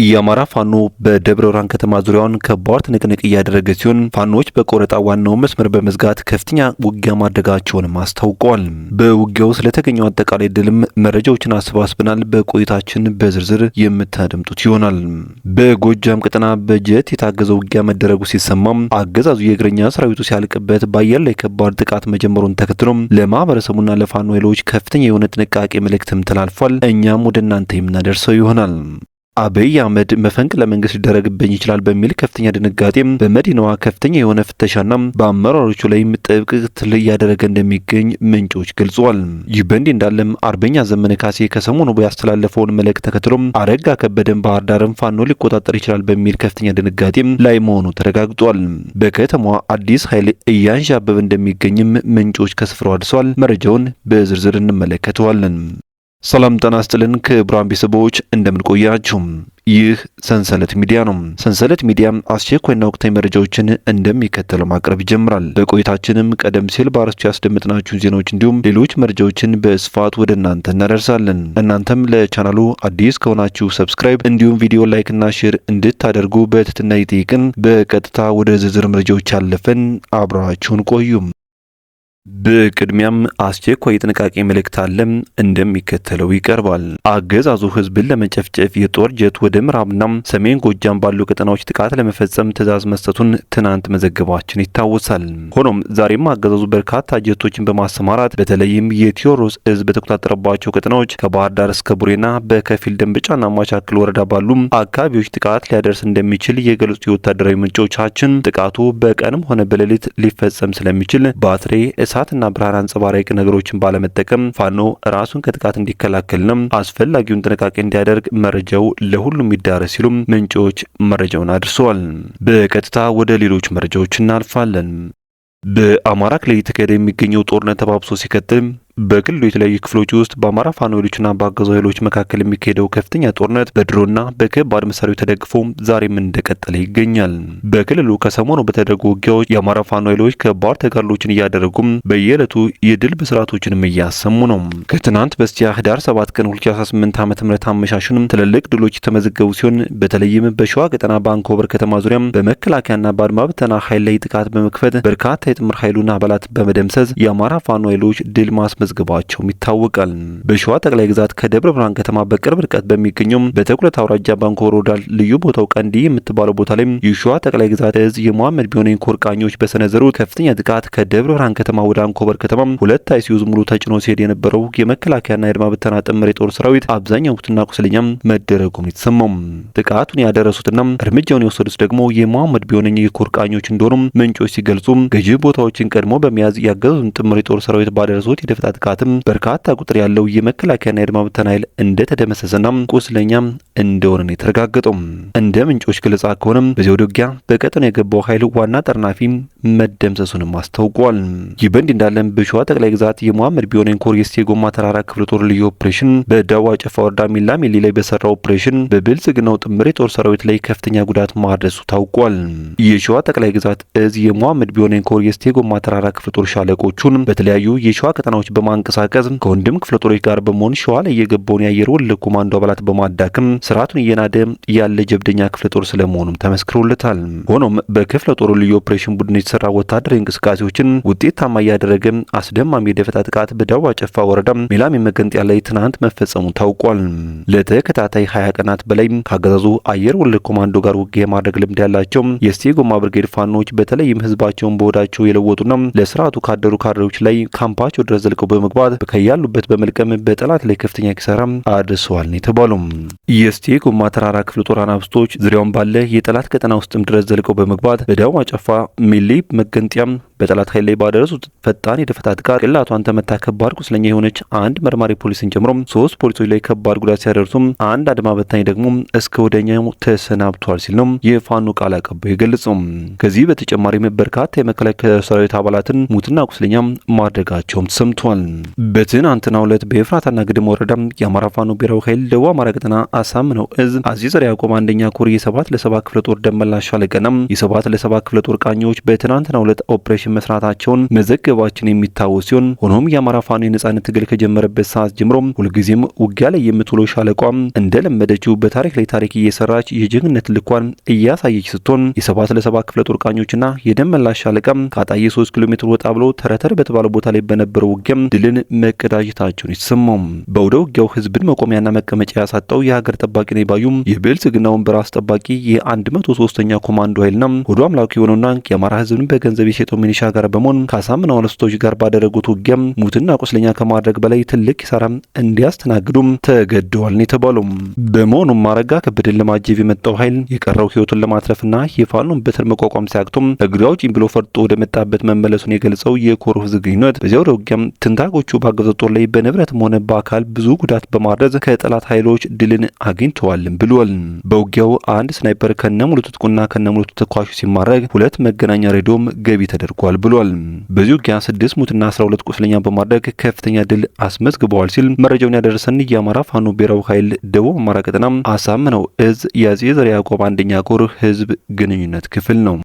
የአማራ ፋኖ በደብረ ብርሃን ከተማ ዙሪያውን ከባድ ትንቅንቅ እያደረገ ሲሆን ፋኖች በቆረጣ ዋናው መስመር በመዝጋት ከፍተኛ ውጊያ ማድረጋቸውንም አስታውቀዋል። በውጊያው ስለተገኘው አጠቃላይ ድልም መረጃዎችን አሰባስበናል። በቆይታችን በዝርዝር የምታደምጡት ይሆናል። በጎጃም ቀጠና በጀት የታገዘ ውጊያ መደረጉ ሲሰማም አገዛዙ የእግረኛ ሰራዊቱ ሲያልቅበት በአየር ላይ ከባድ ጥቃት መጀመሩን ተከትሎም ለማህበረሰቡና ለፋኖ ኃይሎች ከፍተኛ የሆነ ጥንቃቄ መልእክትም ተላልፏል። እኛም ወደ እናንተ የምናደርሰው ይሆናል። አብይ አህመድ መፈንቅለ መንግስት ሊደረግብኝ ይችላል በሚል ከፍተኛ ድንጋጤም በመዲናዋ ከፍተኛ የሆነ ፍተሻና በአመራሮቹ ላይም ጥብቅ ክትትል እያደረገ እንደሚገኝ ምንጮች ገልጸዋል። ይህ በእንዲህ እንዳለም አርበኛ ዘመነ ካሴ ከሰሞኑ ያስተላለፈውን መልእክት ተከትሎም አረጋ ከበደን ባህር ዳርም ፋኖ ሊቆጣጠር ይችላል በሚል ከፍተኛ ድንጋጤም ላይ መሆኑ ተረጋግጧል። በከተማዋ አዲስ ኃይል እያንዣበበ እንደሚገኝም ምንጮች ከስፍራው አድርሰዋል። መረጃውን በዝርዝር እንመለከተዋለን። ሰላም ጤና ይስጥልን ክቡራን ቤተሰቦች እንደምን ቆያችሁ? ይህ ሰንሰለት ሚዲያ ነው። ሰንሰለት ሚዲያ አስቸኳይና ወቅታዊ መረጃዎችን እንደሚከተለው ማቅረብ ይጀምራል። በቆይታችንም ቀደም ሲል በአርዕስቱ ያስደመጥናችሁን ዜናዎች እንዲሁም ሌሎች መረጃዎችን በስፋት ወደ እናንተ እናደርሳለን። እናንተም ለቻናሉ አዲስ ከሆናችሁ ሰብስክራይብ እንዲሁም ቪዲዮ ላይክና ሼር እንድታደርጉ በትህትና ይጠይቅን። በቀጥታ ወደ ዝርዝር መረጃዎች ያለፈን አብራችሁን ቆዩም። በቅድሚያም አስቸኳይ የጥንቃቄ መልእክት አለ፣ እንደሚከተለው ይቀርባል። አገዛዙ ህዝብን ለመጨፍጨፍ የጦር ጀት ወደ ምዕራብና ሰሜን ጎጃም ባሉ ቀጠናዎች ጥቃት ለመፈጸም ትዕዛዝ መስጠቱን ትናንት መዘገባችን ይታወሳል። ሆኖም ዛሬም አገዛዙ በርካታ ጀቶችን በማሰማራት በተለይም የቴዎድሮስ እዝ በተቆጣጠረባቸው ቀጠናዎች ከባህር ዳር እስከ ቡሬና በከፊል ደንበጫና ማቻክል ወረዳ ባሉ አካባቢዎች ጥቃት ሊያደርስ እንደሚችል የገለጹ የወታደራዊ ምንጮቻችን ጥቃቱ በቀንም ሆነ በሌሊት ሊፈጸም ስለሚችል ባትሪ እሳትና ብርሃን አንጸባራቂ ነገሮችን ባለመጠቀም ፋኖ ራሱን ከጥቃት እንዲከላከልና አስፈላጊውን ጥንቃቄ እንዲያደርግ መረጃው ለሁሉም ይዳረስ ሲሉም ምንጮች መረጃውን አድርሰዋል። በቀጥታ ወደ ሌሎች መረጃዎች እናልፋለን። በአማራ ክልል እየተካሄደ የሚገኘው ጦርነት ተባብሶ ሲቀጥል በክልሉ የተለያዩ ክፍሎች ውስጥ በአማራ ፋኖ ኃይሎችና በአገዛዙ ኃይሎች መካከል የሚካሄደው ከፍተኛ ጦርነት በድሮና በከባድ መሳሪያዎች ተደግፎ ዛሬም እንደቀጠለ ይገኛል። በክልሉ ከሰሞኑ በተደረጉ ውጊያዎች የአማራ ፋኖ ኃይሎች ከባድ ተጋድሎችን እያደረጉም በየዕለቱ የድል ብስራቶችንም እያሰሙ ነው። ከትናንት በስቲያ ህዳር 7 ቀን 2018 ዓ.ም አመሻሹንም ትልልቅ ድሎች የተመዘገቡ ሲሆን በተለይም በሸዋ ቀጠና በአንኮበር ከተማ ዙሪያም በመከላከያና በአድማ ብተና ኃይል ላይ ጥቃት በመክፈት በርካታ የጥምር ኃይሉና አባላት በመደምሰስ የአማራ ፋኖ ኃይሎች ድል መዝገባቸውም ይታወቃል። በሸዋ ጠቅላይ ግዛት ከደብረ ብርሃን ከተማ በቅርብ ርቀት በሚገኘው በተኩለት አውራጃ ባንኮበር ወረዳ ልዩ ቦታው ቀንዲ የምትባለው ቦታ ላይ የሸዋ ጠቅላይ ግዛት እዝ የመሐመድ ቢሆነኝ ኮርቃኞች በሰነዘሩት ከፍተኛ ጥቃት ከደብረ ብርሃን ከተማ ወደ አንኮበር ከተማ ሁለት አይሱዙ ሙሉ ተጭኖ ሲሄድ የነበረው የመከላከያና የአድማ ብተና ጥምር የጦር ሰራዊት አብዛኛው ሙትና ቁስለኛም መደረጉም የተሰማው። ጥቃቱን ያደረሱትና እርምጃውን የወሰዱት ደግሞ የመሐመድ ቢሆነኝ የኮርቃኞች እንደሆኑ ምንጮች ሲገልጹ ገዢ ቦታዎችን ቀድሞ በመያዝ ያገዙን ጥምር የጦር ሰራዊት ባደረሱት የደፈጣ ጥቃትም በርካታ ቁጥር ያለው የመከላከያና የአድማ ብተና ኃይል እንደተደመሰሰና ቁስለኛም እንደሆነ ነው የተረጋገጠው። እንደ ምንጮች ገለጻ ከሆነም በዚህ ውጊያ በቀጠናው የገባው ኃይል ዋና ጠርናፊ መደምሰሱንም አስታውቋል። ይህ በእንዲህ እንዳለም በሸዋ ጠቅላይ ግዛት የመሐመድ ቢሆነኝ ኮር የጎማ ተራራ ክፍለ ጦር ልዩ ኦፕሬሽን በዳዋ ጨፋ ወረዳ ሚላሜሊ ላይ በሰራው ኦፕሬሽን በብልጽግናው ጥምር የጦር ሰራዊት ላይ ከፍተኛ ጉዳት ማድረሱ ታውቋል። የሸዋ ጠቅላይ ግዛት እዝ የመሐመድ ቢሆነኝ ኮር የጎማ ተራራ ክፍለ ጦር ሻለቆቹን በተለያዩ የሸዋ ቀጠናዎች በማንቀሳቀስ ከወንድም ክፍለ ጦሮች ጋር በመሆን ሸዋ ላይ የገባውን የአየር ወለድ ኮማንዶ አባላት በማዳከም ስርዓቱን እየናደ ያለ ጀብደኛ ክፍለ ጦር ስለመሆኑም ተመስክሮለታል። ሆኖም በክፍለ ጦሩ ልዩ ኦፕሬሽን ቡድን የተሰራ ወታደራዊ እንቅስቃሴዎችን ውጤታማ እያደረገ አስደማሚ የደፈጣ ጥቃት በዳዋ ጨፋ ወረዳ ሚላሚ መገንጠያ ላይ ትናንት መፈጸሙ ታውቋል። ለተከታታይ 20 ቀናት በላይ ካገዛዙ አየር ወለድ ኮማንዶ ጋር ውጊያ የማድረግ ልምድ ያላቸው የጎማ ብርጌድ ፋኖች በተለይም ህዝባቸውን በወዳቸው የለወጡና ለስርዓቱ ካደሩ ካድሬዎች ላይ ካምፓቸው ድረስ ዘልቀው በመግባት ከያሉበት በመልቀም በጠላት ላይ ከፍተኛ ኪሳራ አድርሰዋል ነው የተባለው። የጎማ ተራራ ክፍለ ጦር አናብስቶች ዙሪያውን ባለ የጠላት ቀጠና ውስጥም ድረስ ዘልቀው በመግባት በዳዋ ጨፋ ሚሊ መገንጠያም በጠላት ኃይል ላይ ባደረሱት ፈጣን የደፈጣ ጥቃት ቅላቷን ተመታ ከባድ ቁስለኛ የሆነች አንድ መርማሪ ፖሊስን ጨምሮ 3 ፖሊሶች ላይ ከባድ ጉዳት ሲያደርሱም አንድ አድማ በታኝ ደግሞ እስከ ወደኛው ተሰናብቷል ሲል ነው የፋኖ ቃል አቀባዩ የገለጸው። ከዚህ በተጨማሪም በርካታ የመከላከያ ሰራዊት አባላትን ሙትና ቁስለኛ ማድረጋቸውም ሰምቷል። በትናንትናው ዕለት በኤፍራታና ግድም ወረዳ የአማራ ፋኖ ብሔራዊ ኃይል ደቡብ አማራ ቀጠና አሳምነው እዝ አዚዝ ያዕቆብ አንደኛ ኮር የ7 ለ7 ክፍለ ጦር ደመላሽ ሻለቃና የ7 ለ7 ክፍለ ጦር ቃኞች በትናንትናው ዕለት ኦፕሬሽን ስራዎችን መስራታቸውን መዘገባችን የሚታወስ ሲሆን ሆኖም የአማራ ፋኖ የነጻነት ትግል ከጀመረበት ሰዓት ጀምሮ ሁልጊዜም ውጊያ ላይ የምትውለው ሻለቋም እንደለመደችው በታሪክ ላይ ታሪክ እየሰራች የጀግንነት ልኳን እያሳየች ስትሆን የሰባት ለሰባ ክፍለ ጦር ቃኞችና የደመላሽ ሻለቃ ከአጣዬ 3 ኪሎ ሜትር ወጣ ብሎ ተረተር በተባለ ቦታ ላይ በነበረው ውጊያም ድልን መቀዳጀታቸውን ይሰማም። በወደ ውጊያው ህዝብን መቆሚያና መቀመጫ ያሳጣው የሀገር ጠባቂ ነው ባዩም የብልጽግናውን በራስ ጠባቂ የ103ኛ ኮማንዶ ኃይልና ወደ አምላክ የሆነውና የአማራ ህዝብን በገንዘብ የሸጠው ሚኒሻ ጋር በመሆን ካሳምናው አነስቶች ጋር ባደረጉት ውጊያም ሙትና ቁስለኛ ከማድረግ በላይ ትልቅ ኪሳራ እንዲያስተናግዱም ተገደዋል ነው የተባለው። በመሆኑም አረጋ ከበደን ለማጀብ የመጣው ኃይል የቀረው ህይወቱን ለማትረፍና የፋኖን በትር መቋቋም ሲያቅቱም እግሬ አውጪኝ ብሎ ፈርጦ ወደ መጣበት መመለሱን የገልጸው የኮር ህዝብ ግንኙነት በዚያው ወደ ውጊያም ትንታጎቹ ባገዘው ጦር ላይ በንብረትም ሆነ በአካል ብዙ ጉዳት በማድረስ ከጠላት ኃይሎች ድልን አግኝተዋል ብሏል። በውጊያው አንድ ስናይፐር ከነሙሉ ትጥቁና ከነሙሉ ተኳሹ ሲማረክ 2 መገናኛ ሬዲዮም ገቢ ተደርጓል ብሏል። በዚህ ውጊያ 6 ሙትና 12 ቁስለኛ በማድረግ ከፍተኛ ድል አስመዝግበዋል ሲል መረጃውን ያደረሰን የአማራ ፋኖ ብሔራዊ ኃይል ደቡብ አማራ ቀጠና አሳምነው እዝ የአፄ ዘርዓ ያዕቆብ 1ኛ ኮር ህዝብ ግንኙነት ክፍል ነው።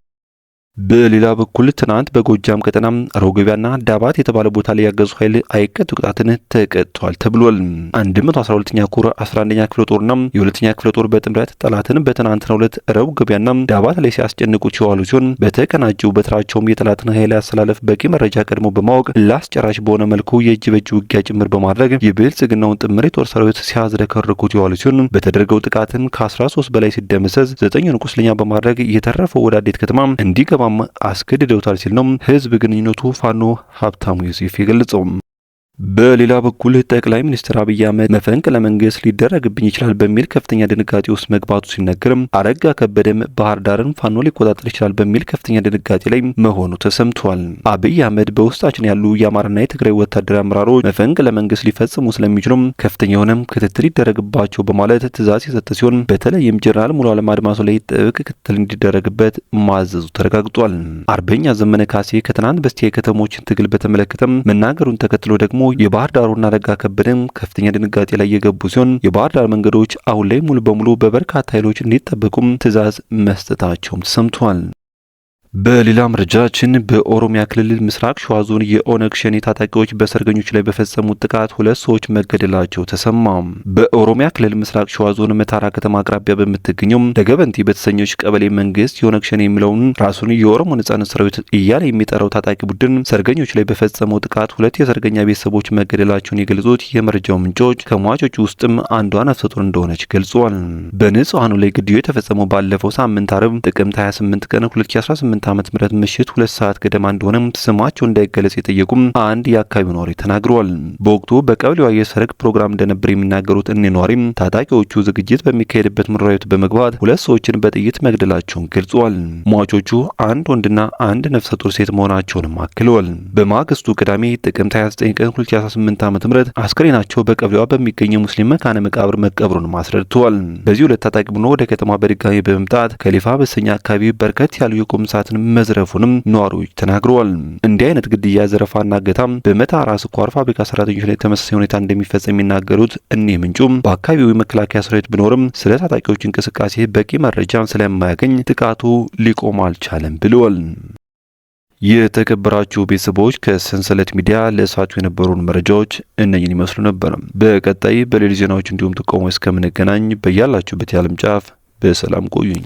በሌላ በኩል ትናንት በጎጃም ቀጠና ሮገቢያና ዳባት የተባለ ቦታ ላይ ያገዙ ኃይል አይቀጡ ቅጣትን ተቀጥቷል ተብሏል። 112ኛ ኮር 11ኛ ክፍለ ጦርና የ2ኛ ክፍለ ጦር በጥምረት ጠላትን በትናንትናው ዕለት ሮገቢያና ዳባት ላይ ሲያስጨንቁ ሲዋሉ ሲሆን በተቀናጀው በትራቸውም የጠላትን ኃይል ያሰላለፍ በቂ መረጃ ቀድሞ በማወቅ ላስጨራሽ በሆነ መልኩ የእጅ በእጅ ውጊያ ጭምር በማድረግ የብልጽግናውን ጥምር የጦር ሰራዊት ሲያዝረከርኩት ሲዋሉ ሲሆን በተደረገው ጥቃትን ከ13 በላይ ሲደመሰስ 9ን ቁስለኛ በማድረግ የተረፈው ወደ አዴት ከተማ እንዲገባ አስገድደውታል ሲል ነው ህዝብ ግንኙነቱ ፋኖ ሀብታሙ ዮሴፍ የገለጸው። በሌላ በኩል ጠቅላይ ሚኒስትር አብይ አህመድ መፈንቅለ መንግስት ሊደረግብኝ ይችላል በሚል ከፍተኛ ድንጋጤ ውስጥ መግባቱ ሲነገርም አረጋ ከበደም ባህር ዳርን ፋኖ ሊቆጣጠር ይችላል በሚል ከፍተኛ ድንጋጤ ላይ መሆኑ ተሰምቷል። አብይ አህመድ በውስጣችን ያሉ የአማራና የትግራይ ወታደራዊ አመራሮች መፈንቅለ መንግስት ሊፈጽሙ ስለሚችሉም ከፍተኛ የሆነም ክትትል ይደረግባቸው በማለት ትዕዛዝ የሰጠ ሲሆን በተለይም ጀነራል ሙሉ ዓለም አድማሱ ላይ ጥብቅ ክትትል እንዲደረግበት ማዘዙ ተረጋግጧል። አርበኛ ዘመነ ካሴ ከትናንት በስቲያ የከተሞችን ትግል በተመለከተም መናገሩን ተከትሎ ደግሞ የባህር ዳሩና አረጋ ከበደም ከፍተኛ ድንጋጤ ላይ የገቡ ሲሆን የባህር ዳር መንገዶች አሁን ላይ ሙሉ በሙሉ በበርካታ ኃይሎች እንዲጠበቁም ትዕዛዝ መስጠታቸውም ተሰምቷል። በሌላ መረጃችን በኦሮሚያ ክልል ምስራቅ ሸዋ ዞን የኦነግ ሸኔ ታጣቂዎች በሰርገኞች ላይ በፈጸሙት ጥቃት 2 ሰዎች መገደላቸው ተሰማ። በኦሮሚያ ክልል ምስራቅ ሸዋ ዞን መታራ ከተማ አቅራቢያ በምትገኘው ደገበንቲ በተሰኘች ቀበሌ መንግስት የኦነግ ሸኔ የሚለውን ራሱን የኦሮሞ ነጻነት ሰራዊት እያለ የሚጠራው ታጣቂ ቡድን ሰርገኞች ላይ በፈጸመው ጥቃት 2 የሰርገኛ ቤተሰቦች መገደላቸውን የገለጹት የመረጃው ምንጮች ከሟቾቹ ውስጥም አንዷ ነፍሰ ጡር እንደሆነች ገልጸዋል። በንጹሃኑ ላይ ግድያው የተፈጸመው ባለፈው ሳምንት አርብ ጥቅምት 28 ቀን 2018 ዓመት ምረት ምሽት 2 ሰዓት ገደማ እንደሆነ ስማቸው እንዳይገለጽ የጠየቁም አንድ የአካባቢው ነዋሪ ተናግረዋል። በወቅቱ በቀበሌዋ የሰርግ ፕሮግራም እንደነበር የሚናገሩት እኒ ነዋሪም ታጣቂዎቹ ዝግጅት በሚካሄድበት መኖሪያ ቤት በመግባት 2 ሰዎችን በጥይት መግደላቸውን ገልጸዋል። ሟቾቹ አንድ ወንድና አንድ ነፍሰ ጡር ሴት መሆናቸውንም አክለዋል። በማግስቱ ቅዳሜ ጥቅምት 29 ቀን 2018 ዓመት ምረት አስከሬናቸው በቀበሌዋ በሚገኘው ሙስሊም መካነ መቃብር መቀብሩን አስረድተዋል። በዚህ ሁለት ታጣቂ ቡድኑ ወደ ከተማ በድጋሚ በመምጣት ከሊፋ በሰኛ አካባቢ በርከት ያሉ የቁም ሰዓትን መዝረፉንም ነዋሪዎች ተናግረዋል። እንዲህ አይነት ግድያ፣ ዘረፋና እገታም በመታራ ስኳር ፋብሪካ ሰራተኞች ላይ ተመሳሳይ ሁኔታ እንደሚፈጸም የሚናገሩት እኒህ ምንጩም በአካባቢው የመከላከያ ሰራዊት ቢኖርም ስለ ታጣቂዎች እንቅስቃሴ በቂ መረጃ ስለማያገኝ ጥቃቱ ሊቆም አልቻለም ብለዋል። የተከበራችሁ ቤተሰቦች ከሰንሰለት ሚዲያ ለእሳቱ የነበሩን መረጃዎች እነኝን ይመስሉ ነበር። በቀጣይ በሌሎች ዜናዎች እንዲሁም ጥቆማዎች እስከምንገናኝ በያላችሁበት የዓለም ጫፍ በሰላም ቆዩኝ።